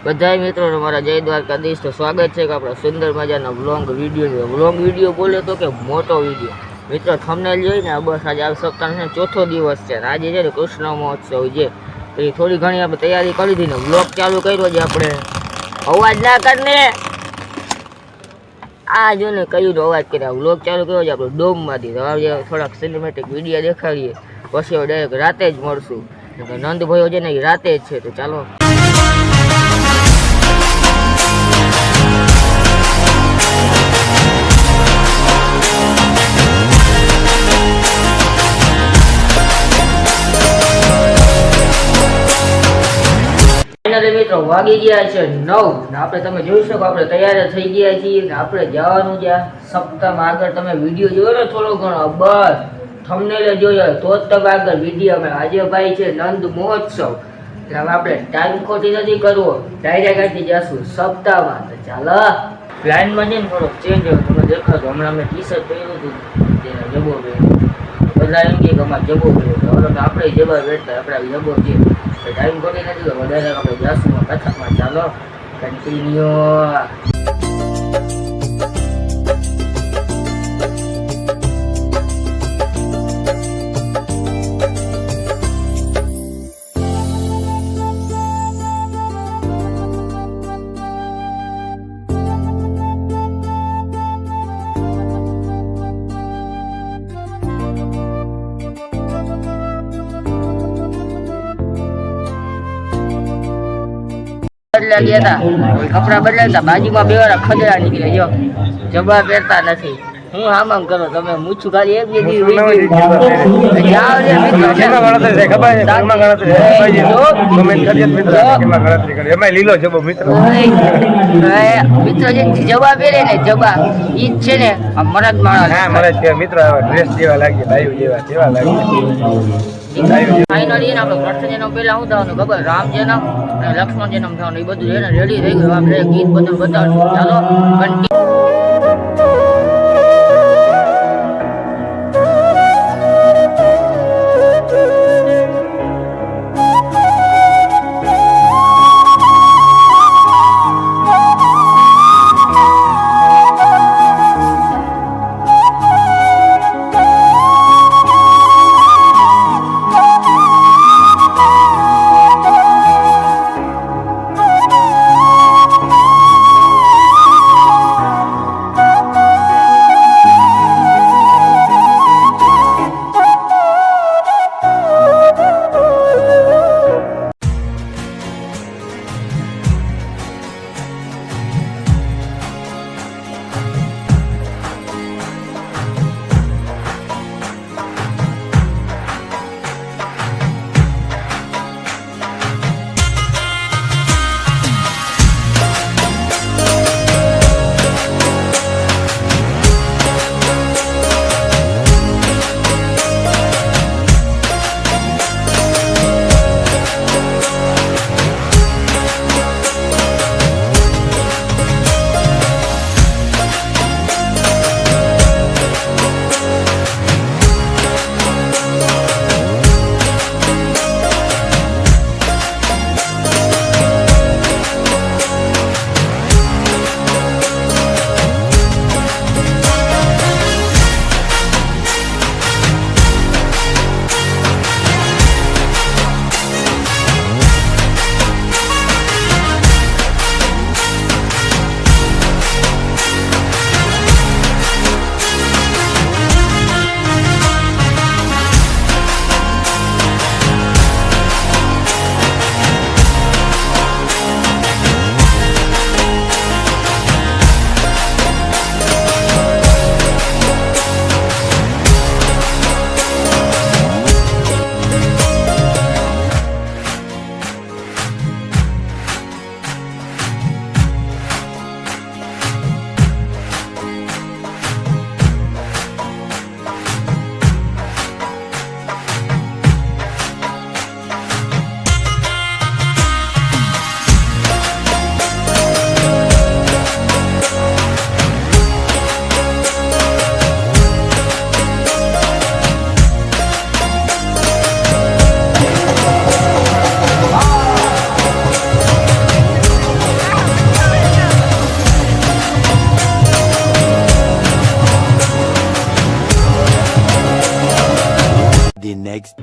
બધા મિત્રોને મારા જય દ્વારકાધીશ. તો સ્વાગત છે કે આપણા સુંદર મજાના વ્લોગ વિડીયો બોલે તો કે મોટો વિડીયો. મિત્રો થંબનેલ જોઈને બસ આજે આ સપ્તાહનો ચોથો દિવસ છે. આજે છે ને કૃષ્ણ મહોત્સવ છે, તો એ થોડી ઘણી આપણે તૈયારી કરી હતી ને વ્લોગ ચાલુ કર્યો છે. આપણે અવાજ ના કરને, આ જો ને કયું તો અવાજ કર્યા. વ્લોગ ચાલુ કર્યો છે આપણે ડોમમાંથી. તો હવે થોડાક સિનેમેટિક વિડીયો દેખાડીએ, પછી ડાયરેક્ટ રાતે જ મળશું. નંદભાઈઓ છે ને એ રાતે જ છે. તો ચાલો. મિત્રો વાગી ગયા છે 9 ને આપણે તમે જોઈ શકો આપણે તૈયાર થઈ ગયા છીએ ને આપણે જવાનું છે સપ્તાહમાં આગળ. તમે વિડીયો જોયો ને થોડો ઘણો, બસ થંબનેલ જોયો તો જ તમે આગળ વિડીયોમાં. આજે ભાઈ છે નંદ મહોત્સવ, એટલે હવે આપણે ટાઈમ ખોટી નથી કરવો, ડાયરેક્ટ અહીંથી જશું સપ્તાહમાં. તો ચાલો પ્લાનમાં છે ને થોડોક ચેન્જ હોય. તમે દેખાતો હમણાં મેં ટી શર્ટ પહેર્યું હતું જબો પહેર્યું, બધા એમ કે અમારે જબો પહેર્યો, હવે આપણે જબા બેઠતા આપણે જબો છે. ટાઈમ ખોટી નથી વધારે આપણે જાશું કથામાં. ચાલો કન્ટિન્યુ. કપડા બદલાતા બાજુમાં બે વાર ખદડા નીકળે. જો જબા પહેરતા નથી. હું આમ કરો તમે મૂછું ખાલી એક બે દી લીલો જબો મિત્રો જબા પહેરે ને જબા ઈ જ છે ને મરદ માણસ મિત્રો ડ્રેસ જેવા લાગે, ભાઈ જેવા લાગે. ફાઇનલી આપણે કૃષ્ણ જન્મ પહેલા શું થવાનું ખબર, રામ જન્મ અને લક્ષ્મણ જન્મ થવાનું. એ બધું એને રેડી થઈ ગયું. આપણે ગીત બધું બતાવશું. ચાલો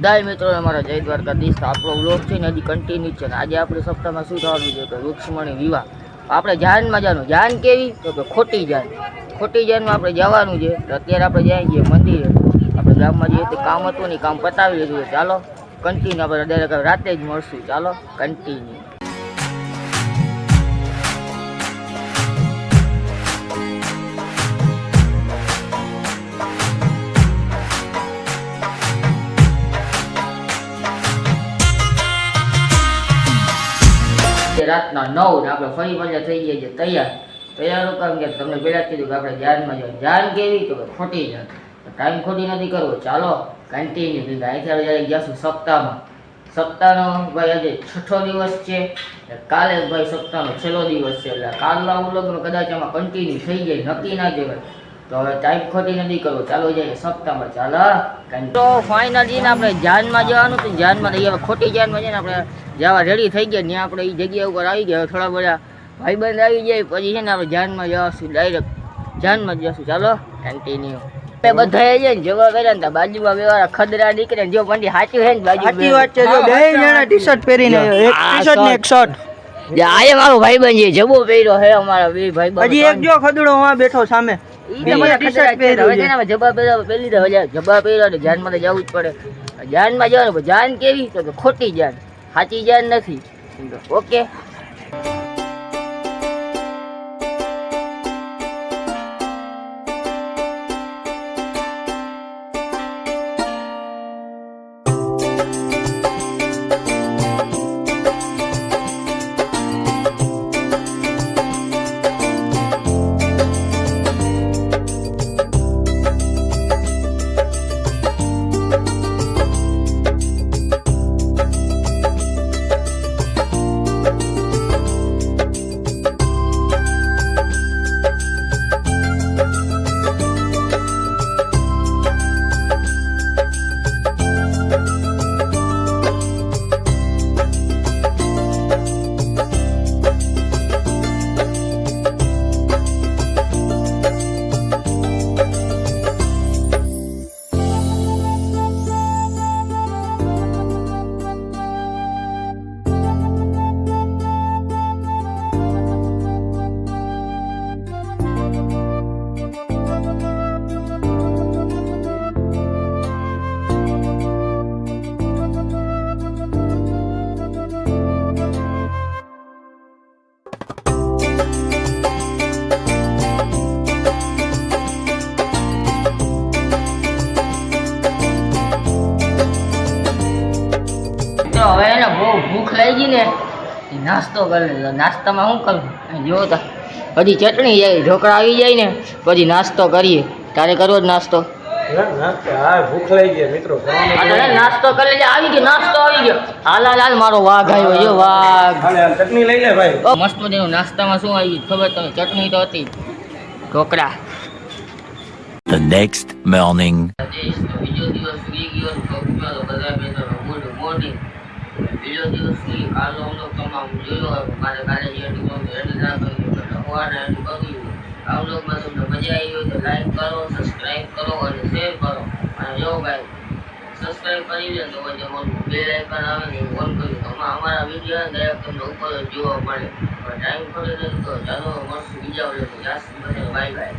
દાય મિત્રો અમારા જય દ્વારકાધીશ. આપણો વ્લોગ છે ને હજી કન્ટિન્યુ છે ને આજે આપણે સપ્તાહમાં શું થવાનું છે કે રૂક્ષ્મણી વિવાહ. આપણે જાનમાં જવાનું. જાન કેવી તો કે ખોટી જાન. ખોટી જાનમાં આપણે જવાનું છે. તો અત્યારે આપણે જાય છીએ મંદિરે. આપણે ગામમાં જઈએ તો કામ હતું નહીં, કામ પતાવી લીધું છે. ચાલો કન્ટિન્યુ આપણે ડાયરેક્ટ રાતે જ મળશું. ચાલો કન્ટિન્યુ. રાતના 9 ને આપણે ફરી પાછા થઈ ગયા છે તૈયાર. તૈયાર કામ કે તમને પહેલા જ કીધું કે આપણે જાનમાં જવાનું. જાન કેવી તો કે ખોટી જાન. ટાઈમ ખોટી નથી કરવો. ચાલો કન્ટિન્યુ. અહીંથી આપણે જયારે જઈશું સપ્તાહમાં. સપ્તાહનો ભાઈ આજે 6થો દિવસ છે. કાલે ભાઈ સપ્તાહનો છેલ્લો દિવસ છે. એટલે કાલના વ્લોગનો કદાચ આમાં કન્ટિન્યુ થઈ જાય, નક્કી ના કહેવાય. તો હવે ટાઈમ ખોટી નથી કરવો. ચાલો જઈએ સપ્તાહમાં. ચાલો તો ફાઇનલી ને આપણે જાનમાં જવાનું હતું. જાનમાં નહીં, હવે ખોટી જાનમાં જઈને આપણે જવા રેડી થઈ ગયા. ત્યાં આપણે એ જગ્યા ઉપર આવી ગયા. થોડા બધા ભાઈબંધ આવી જાય પછી છે ને આપણે જાનમાં જવાશું. ડાયરેક્ટ જાનમાં જશું. ચાલો કન્ટિન્યુ. બધા છે ને જવા કર્યા ને બાજુમાં બેવાળા ખદરા નીકળે ને જો પંડી સાચું છે ને બાજુ સાચી વાત છે. જો બે જણા ટી-શર્ટ પહેરીને એક ટી-શર્ટ ને એક શર્ટ. આ મારો ભાઈબંધ છે, જબો પહેર્યો હે અમારા બે ભાઈબંધ. હજી એક જો ખદડો વાં બેઠો સામે. ઈ તો બધા ટી-શર્ટ પહેર્યો હવે છે ને જબા પહેરી દો. જબા પહેર્યો ને જાનમાં તો જવું જ પડે. જાનમાં જવાનું. જાન કેવી તો કે ખોટી જાન, સાચી જાન નથી. ઓકે હવે એને બહુ ભૂખ લાગી ને નાસ્તો કરી લીધો. નાસ્તામાં શું કરું જો તો હજી ચટણી જાય, ઢોકળા આવી જાય ને પછી નાસ્તો કરીએ. તારે કરવો જ નાસ્તો? ભૂખ લાગી ગઈ મિત્રો. નાસ્તો કરી લેજે. આવી ગયો નાસ્તો આવી ગયો. હાલ હાલ મારો વાઘ આવ્યો. જો વાઘ. ચટણી લઈ લે ભાઈ. મસ્ત મજાનું નાસ્તામાં શું આવી ખબર તમે? ચટણી તો હતી, ઢોકળા. The next morning. બીજો દિવસ ફ્રી ગયો મોર્નિંગ. બીજો દિવસ ફ્રી કાલનો અમલો તમામ જોયો. મારે કાલે જે એડ ના કર્યું આ વ્લોગમાં તમને મજા આવી હોય તો લાઈક કરો, સબસ્ક્રાઈબ કરો અને શેર કરો. અને જો ભાઈ સબસ્ક્રાઈબ કરી લે તો પછી બેલ આઇકન આવે ને ઓન કર્યું તો અમારા વિડીયો ડાયરેક્ટ તમને ઉપર જ જોવા મળે. ટાઈમ ખોટો નથી તો ચાલો મળશું બીજા વ્લોગમાં. Bye bye.